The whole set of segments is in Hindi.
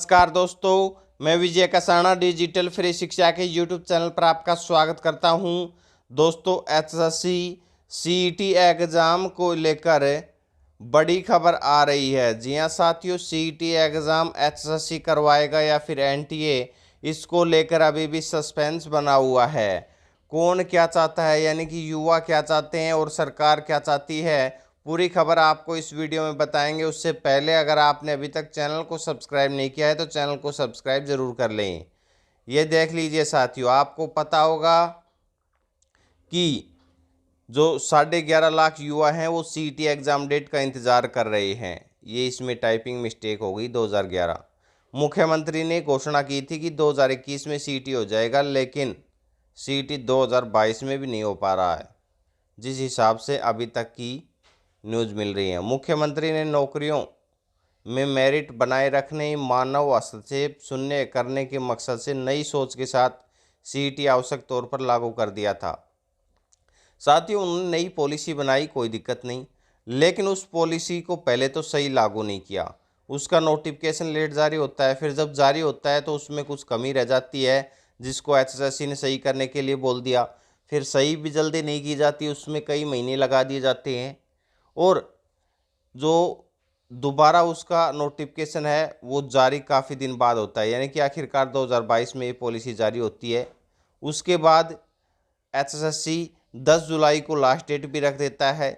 नमस्कार दोस्तों, मैं विजय कसाना डिजिटल फ्री शिक्षा के यूट्यूब चैनल पर आपका स्वागत करता हूं। दोस्तों, एसएससी सीईटी एग्ज़ाम को लेकर बड़ी खबर आ रही है। जी हां साथियों, सीईटी एग्ज़ाम एसएससी करवाएगा या फिर एनटीए, इसको लेकर अभी भी सस्पेंस बना हुआ है। कौन क्या चाहता है, यानी कि युवा क्या चाहते हैं और सरकार क्या चाहती है, पूरी खबर आपको इस वीडियो में बताएंगे। उससे पहले अगर आपने अभी तक चैनल को सब्सक्राइब नहीं किया है तो चैनल को सब्सक्राइब जरूर कर लें। ये देख लीजिए साथियों, आपको पता होगा कि जो 11.5 लाख युवा हैं वो सीईटी एग्ज़ाम डेट का इंतज़ार कर रहे हैं। ये इसमें टाइपिंग मिस्टेक हो गई, 2011। मुख्यमंत्री ने घोषणा की थी कि 2021 में सीईटी हो जाएगा, लेकिन सीईटी 2022 में भी नहीं हो पा रहा है, जिस हिसाब से अभी तक की न्यूज़ मिल रही है। मुख्यमंत्री ने नौकरियों में मेरिट बनाए रखने, मानव हस्तक्षेप शून्य करने के मकसद से नई सोच के साथ सीईटी आवश्यक तौर पर लागू कर दिया था। साथ ही उन्होंने नई पॉलिसी बनाई, कोई दिक्कत नहीं, लेकिन उस पॉलिसी को पहले तो सही लागू नहीं किया। उसका नोटिफिकेशन लेट जारी होता है, फिर जब जारी होता है तो उसमें कुछ कमी रह जाती है, जिसको एसएससी ने सही करने के लिए बोल दिया। फिर सही भी जल्दी नहीं की जाती, उसमें कई महीने लगा दिए जाते हैं, और जो दोबारा उसका नोटिफिकेशन है वो जारी काफ़ी दिन बाद होता है, यानी कि आखिरकार 2022 में ये पॉलिसी जारी होती है। उसके बाद एसएससी 10 जुलाई को लास्ट डेट भी रख देता है।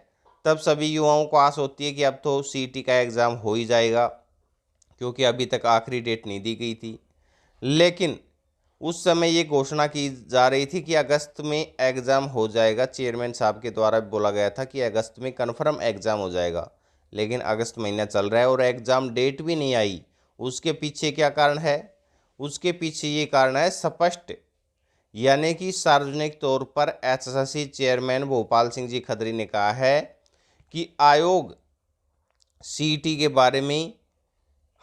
तब सभी युवाओं को आस होती है कि अब तो सीईटी का एग्ज़ाम हो ही जाएगा, क्योंकि अभी तक आखिरी डेट नहीं दी गई थी। लेकिन उस समय ये घोषणा की जा रही थी कि अगस्त में एग्ज़ाम हो जाएगा। चेयरमैन साहब के द्वारा बोला गया था कि अगस्त में कन्फर्म एग्ज़ाम हो जाएगा, लेकिन अगस्त महीना चल रहा है और एग्ज़ाम डेट भी नहीं आई। उसके पीछे क्या कारण है? उसके पीछे ये कारण है स्पष्ट, यानी कि सार्वजनिक तौर पर एसएससी चेयरमैन भोपाल सिंह जी खत्री ने कहा है कि आयोग सीईटी के बारे में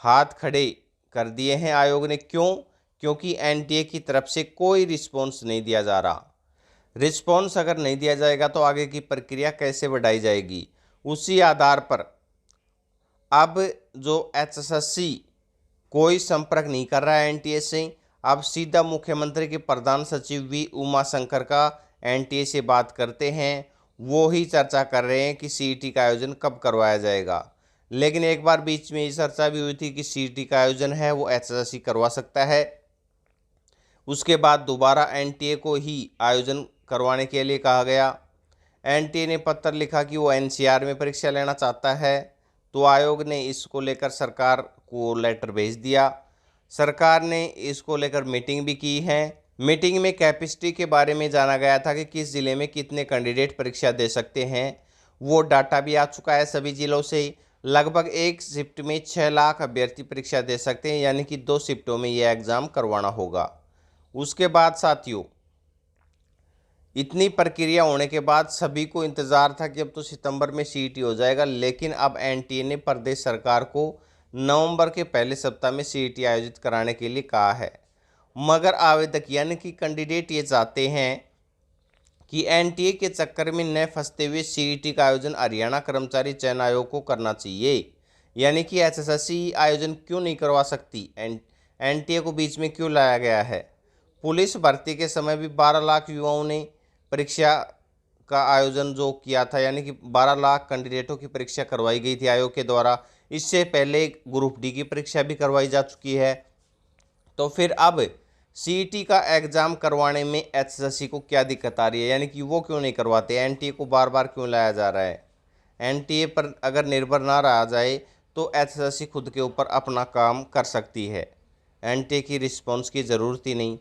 हाथ खड़े कर दिए हैं। आयोग ने क्यों? क्योंकि एनटीए की तरफ से कोई रिस्पॉन्स नहीं दिया जा रहा। रिस्पॉन्स अगर नहीं दिया जाएगा तो आगे की प्रक्रिया कैसे बढ़ाई जाएगी? उसी आधार पर अब जो एसएससी कोई संपर्क नहीं कर रहा है एनटीए से। अब सीधा मुख्यमंत्री के प्रधान सचिव वी उमा शंकर का एनटीए से बात करते हैं। वो ही चर्चा कर रहे हैं कि सीईटी का आयोजन कब करवाया जाएगा। लेकिन एक बार बीच में ये चर्चा भी हुई थी कि सीईटी का आयोजन है वो एसएससी करवा सकता है। उसके बाद दोबारा एनटीए को ही आयोजन करवाने के लिए कहा गया। एनटीए ने पत्र लिखा कि वो एनसीआर में परीक्षा लेना चाहता है, तो आयोग ने इसको लेकर सरकार को लेटर भेज दिया। सरकार ने इसको लेकर मीटिंग भी की है। मीटिंग में कैपेसिटी के बारे में जाना गया था कि किस ज़िले में कितने कैंडिडेट परीक्षा दे सकते हैं। वो डाटा भी आ चुका है सभी ज़िलों से। लगभग एक शिफ्ट में 6 लाख अभ्यर्थी परीक्षा दे सकते हैं, यानी कि 2 शिफ्टों में ये एग्ज़ाम करवाना होगा। उसके बाद साथियों, इतनी प्रक्रिया होने के बाद सभी को इंतज़ार था कि अब तो सितंबर में सीईटी हो जाएगा, लेकिन अब एनटीए ने प्रदेश सरकार को नवंबर के पहले सप्ताह में सीईटी आयोजित कराने के लिए कहा है। मगर आवेदक यानी कि कैंडिडेट ये चाहते हैं कि एनटीए के चक्कर में न फंसते हुए सीईटी का आयोजन हरियाणा कर्मचारी चयन आयोग को करना चाहिए। यानी कि एसएससी आयोजन क्यों नहीं करवा सकती? एनटीए को बीच में क्यों लाया गया है? पुलिस भर्ती के समय भी 12 लाख युवाओं ने परीक्षा का आयोजन जो किया था, यानी कि 12 लाख कैंडिडेटों की परीक्षा करवाई गई थी आयोग के द्वारा। इससे पहले ग्रुप डी की परीक्षा भी करवाई जा चुकी है। तो फिर अब सीईटी का एग्ज़ाम करवाने में एसएससी को क्या दिक्कत आ रही है? यानी कि वो क्यों नहीं करवाते? एनटीए को बार बार क्यों लाया जा रहा है? एनटीए पर अगर निर्भर ना रहा जाए तो एसएससी खुद के ऊपर अपना काम कर सकती है। एनटीए की रिस्पॉन्स की ज़रूरत ही नहीं।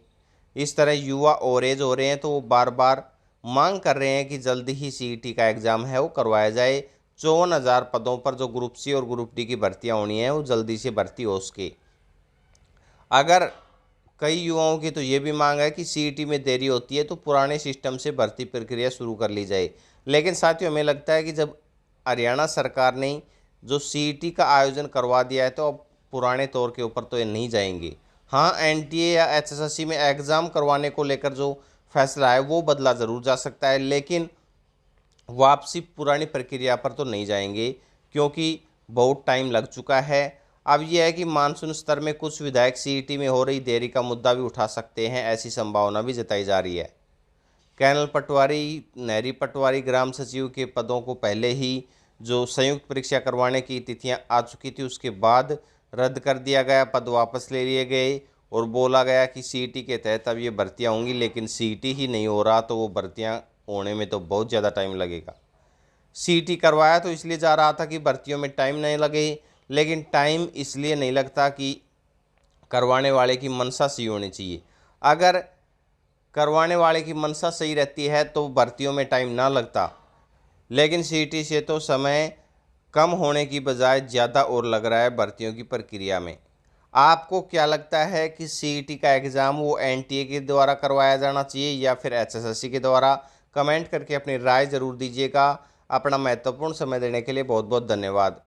इस तरह युवा ओवरेज हो रहे हैं, तो वो बार बार मांग कर रहे हैं कि जल्दी ही सीईटी का एग्ज़ाम है वो करवाया जाए। 54,000 पदों पर जो ग्रुप सी और ग्रुप डी की भर्तियां होनी है वो जल्दी से भर्ती हो सके। अगर कई युवाओं की तो ये भी मांग है कि सीईटी में देरी होती है तो पुराने सिस्टम से भर्ती प्रक्रिया शुरू कर ली जाए। लेकिन साथियों, हमें लगता है कि जब हरियाणा सरकार ने जो सीईटी का आयोजन करवा दिया है तो अब पुराने तौर के ऊपर तो ये नहीं जाएंगे। हाँ, एनटीए या एसएससी में एग्ज़ाम करवाने को लेकर जो फैसला है वो बदला ज़रूर जा सकता है, लेकिन वापसी पुरानी प्रक्रिया पर तो नहीं जाएंगे, क्योंकि बहुत टाइम लग चुका है। अब यह है कि मानसून स्तर में कुछ विधायक सीईटी में हो रही देरी का मुद्दा भी उठा सकते हैं, ऐसी संभावना भी जताई जा रही है। कैनल पटवारी, नहरी पटवारी, ग्राम सचिव के पदों को पहले ही जो संयुक्त परीक्षा करवाने की तिथियां आ चुकी थी उसके बाद रद्द कर दिया गया, पद वापस ले लिए गए और बोला गया कि सीईटी के तहत अब ये भर्तियां होंगी, लेकिन सीईटी ही नहीं हो रहा तो वो भर्तियां होने में तो बहुत ज़्यादा टाइम लगेगा। सीईटी करवाया तो इसलिए जा रहा था कि भर्तियों में टाइम नहीं लगे, लेकिन टाइम इसलिए नहीं लगता कि करवाने वाले की मंशा सही होनी चाहिए। अगर करवाने वाले की मंशा सही रहती है तो भर्तियों में टाइम ना लगता, लेकिन सीईटी से तो समय कम होने की बजाय ज़्यादा और लग रहा है भर्तियों की प्रक्रिया में। आपको क्या लगता है कि सीईटी का एग्ज़ाम वो एनटीए के द्वारा करवाया जाना चाहिए या फिर एचएसएससी के द्वारा? कमेंट करके अपनी राय ज़रूर दीजिएगा। अपना महत्वपूर्ण समय देने के लिए बहुत बहुत धन्यवाद।